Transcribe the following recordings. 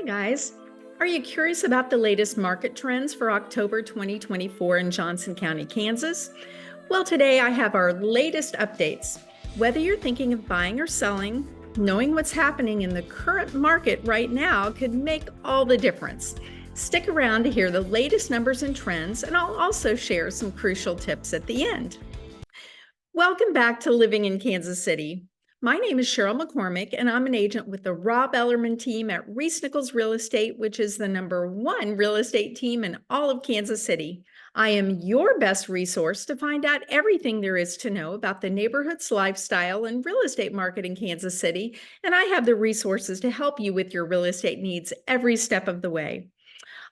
Guys. Are you curious about the latest market trends for October 2024 in Johnson County, Kansas? Well, today I have our latest updates. Whether you're thinking of buying or selling, knowing what's happening in the current market right now could make all the difference. Stick around to hear the latest numbers and trends, and I'll also share some crucial tips at the end. Welcome back to Living in Kansas City. My name is Cheryl McCormick, and I'm an agent with the Rob Ellerman team at Reese Nichols Real Estate, which is the #1 real estate team in all of Kansas City. I am your best resource to find out everything there is to know about the neighborhood's lifestyle and real estate market in Kansas City, and I have the resources to help you with your real estate needs every step of the way.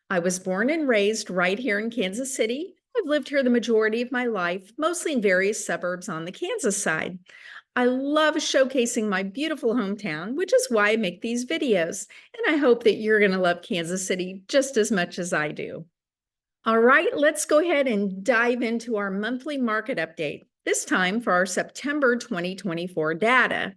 I was born and raised right here in Kansas City. I've lived here the majority of my life, mostly in various suburbs on the Kansas side. I love showcasing my beautiful hometown, which is why I make these videos, and I hope that you're going to love Kansas City just as much as I do. All right, let's go ahead and dive into our monthly market update, this time for our September 2024 data.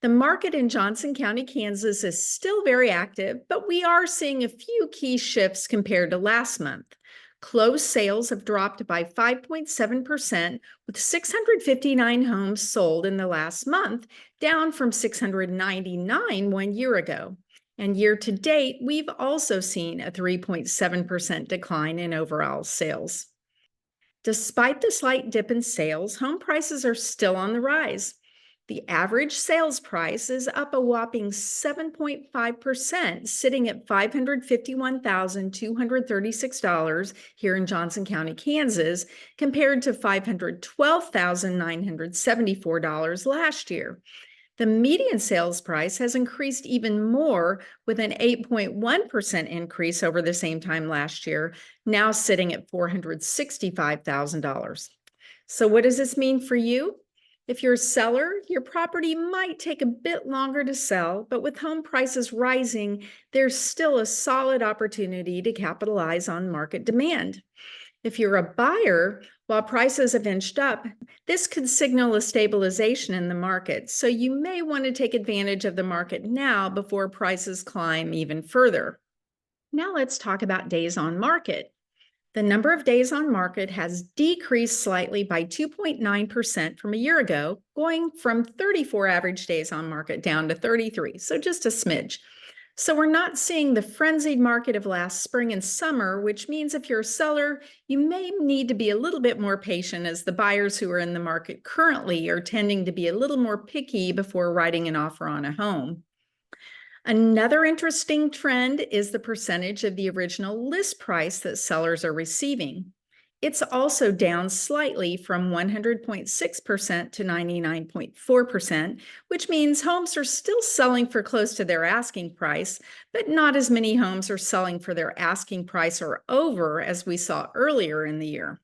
The market in Johnson County, Kansas is still very active, but we are seeing a few key shifts compared to last month. Closed sales have dropped by 5.7%, with 659 homes sold in the last month, down from 699 1 year ago. And year to date, we've also seen a 3.7% decline in overall sales. Despite the slight dip in sales, home prices are still on the rise. The average sales price is up a whopping 7.5%, sitting at $551,236 here in Johnson County, Kansas, compared to $512,974 last year. The median sales price has increased even more, with an 8.1% increase over the same time last year, now sitting at $465,000. So what does this mean for you? If you're a seller, your property might take a bit longer to sell, but with home prices rising, there's still a solid opportunity to capitalize on market demand. If you're a buyer, while prices have inched up, this could signal a stabilization in the market, so you may want to take advantage of the market now before prices climb even further. Now let's talk about days on market. The number of days on market has decreased slightly by 2.9% from a year ago, going from 34 average days on market down to 33, so just a smidge. So we're not seeing the frenzied market of last spring and summer, which means if you're a seller, you may need to be a little bit more patient, as the buyers who are in the market currently are tending to be a little more picky before writing an offer on a home. Another interesting trend is the percentage of the original list price that sellers are receiving. It's also down slightly from 100.6% to 99.4%, which means homes are still selling for close to their asking price, but not as many homes are selling for their asking price or over as we saw earlier in the year.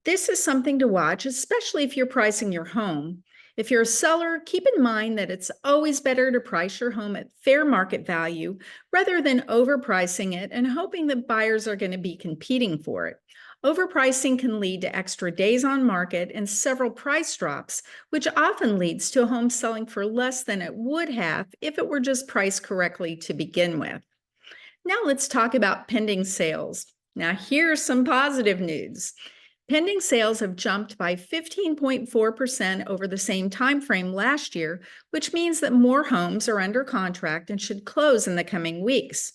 This is something to watch, especially if you're pricing your home. If you're a seller, keep in mind that it's always better to price your home at fair market value rather than overpricing it and hoping that buyers are going to be competing for it. Overpricing can lead to extra days on market and several price drops, which often leads to a home selling for less than it would have if it were just priced correctly to begin with. Now let's talk about pending sales. Now here's some positive news. Pending sales have jumped by 15.4% over the same time frame last year, which means that more homes are under contract and should close in the coming weeks.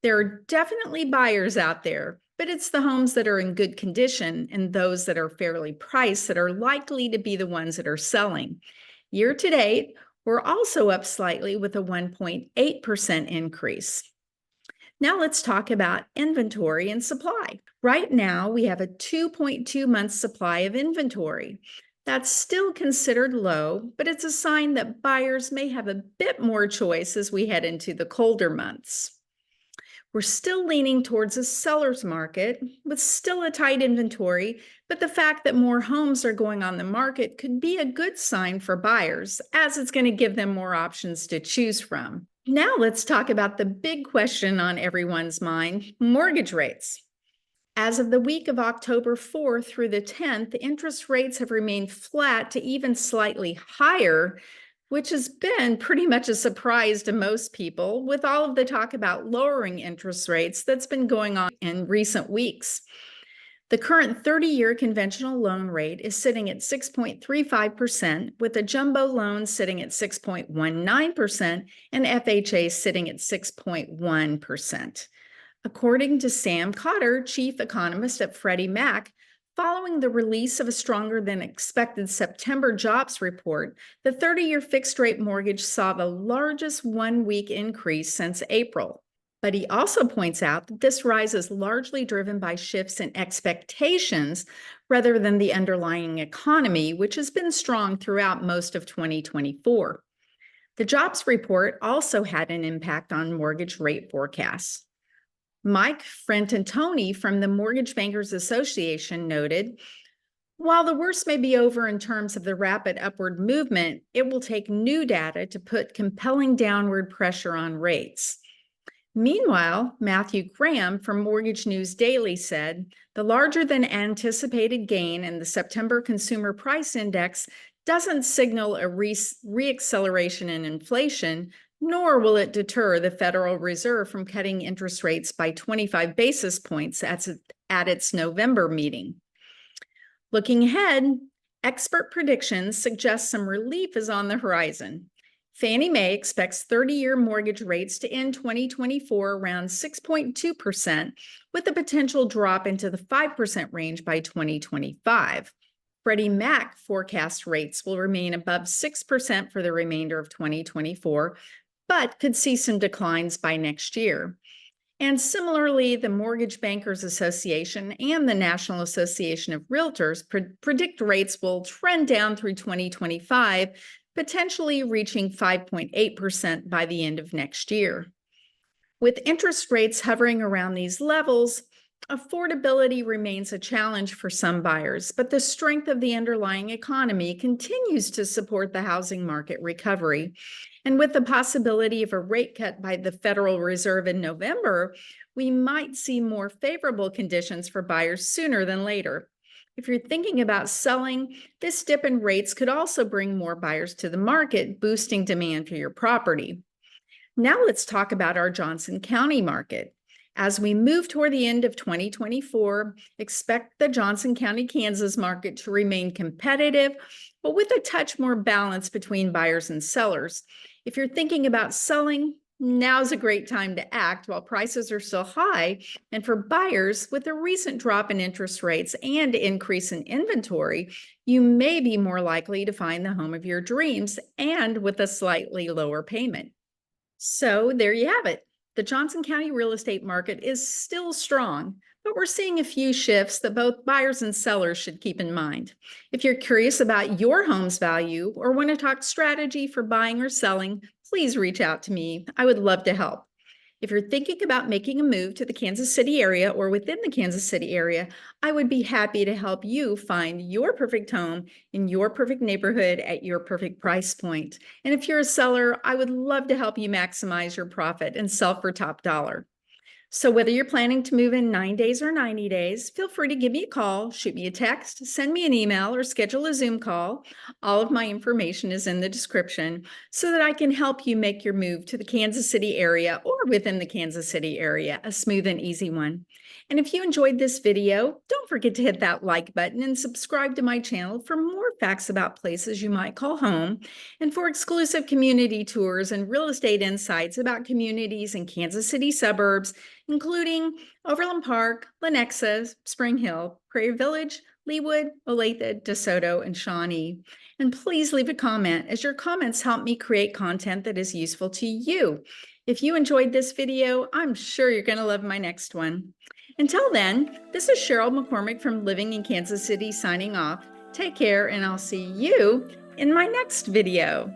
There are definitely buyers out there, but it's the homes that are in good condition and those that are fairly priced that are likely to be the ones that are selling. Year to date, we're also up slightly with a 1.8% increase. Now let's talk about inventory and supply. Right now, we have a 2.2 month supply of inventory. That's still considered low, but it's a sign that buyers may have a bit more choice as we head into the colder months. We're still leaning towards a seller's market with still a tight inventory, but the fact that more homes are going on the market could be a good sign for buyers, as it's going to give them more options to choose from. Now let's talk about the big question on everyone's mind, mortgage rates. As of the week of October 4th through the 10th, interest rates have remained flat to even slightly higher which has been pretty much a surprise to most people with all of the talk about lowering interest rates that's been going on in recent weeks. The current 30-year conventional loan rate is sitting at 6.35%, with a jumbo loan sitting at 6.19% and FHA sitting at 6.1%. According to Sam Cotter, chief economist at Freddie Mac, following the release of a stronger than expected September jobs report, the 30-year fixed-rate mortgage saw the largest one-week increase since April. But he also points out that this rise is largely driven by shifts in expectations rather than the underlying economy, which has been strong throughout most of 2024. The jobs report also had an impact on mortgage rate forecasts. Mike Frantantoni from the Mortgage Bankers Association noted, while the worst may be over in terms of the rapid upward movement, it will take new data to put compelling downward pressure on rates. Meanwhile, Matthew Graham from Mortgage News Daily said, the larger than anticipated gain in the September Consumer Price Index doesn't signal a reacceleration in inflation, nor will it deter the Federal Reserve from cutting interest rates by 25 basis points at its November meeting. Looking ahead, expert predictions suggest some relief is on the horizon. Fannie Mae expects 30-year mortgage rates to end 2024 around 6.2%, with a potential drop into the 5% range by 2025. Freddie Mac forecast rates will remain above 6% for the remainder of 2024, but could see some declines by next year. And similarly, the Mortgage Bankers Association and the National Association of Realtors predict rates will trend down through 2025, potentially reaching 5.8% by the end of next year. With interest rates hovering around these levels, affordability remains a challenge for some buyers, but the strength of the underlying economy continues to support the housing market recovery. And with the possibility of a rate cut by the Federal Reserve in November, we might see more favorable conditions for buyers sooner than later. If you're thinking about selling, this dip in rates could also bring more buyers to the market, boosting demand for your property. Now let's talk about our Johnson County market. As we move toward the end of 2024, expect the Johnson County, Kansas market to remain competitive, but with a touch more balance between buyers and sellers. If you're thinking about selling, now's a great time to act while prices are still high. And for buyers, with a recent drop in interest rates and increase in inventory, you may be more likely to find the home of your dreams and with a slightly lower payment. So there you have it. The Johnson County real estate market is still strong, but we're seeing a few shifts that both buyers and sellers should keep in mind. If you're curious about your home's value or want to talk strategy for buying or selling, please reach out to me. I would love to help. If you're thinking about making a move to the Kansas City area or within the Kansas City area, I would be happy to help you find your perfect home in your perfect neighborhood at your perfect price point. And if you're a seller, I would love to help you maximize your profit and sell for top dollar. So whether you're planning to move in 9 days or 90 days, feel free to give me a call, shoot me a text, send me an email, or schedule a Zoom call. All of my information is in the description so that I can help you make your move to the Kansas City area or within the Kansas City area a smooth and easy one. And if you enjoyed this video, don't forget to hit that like button and subscribe to my channel for more facts about places you might call home and for exclusive community tours and real estate insights about communities in Kansas City suburbs, including Overland Park, Lenexa, Spring Hill, Prairie Village, Leawood, Olathe, DeSoto, and Shawnee. And please leave a comment, as your comments help me create content that is useful to you. If you enjoyed this video, I'm sure you're going to love my next one. Until then, this is Cheryl McCormick from Living in Kansas City signing off. Take care, and I'll see you in my next video.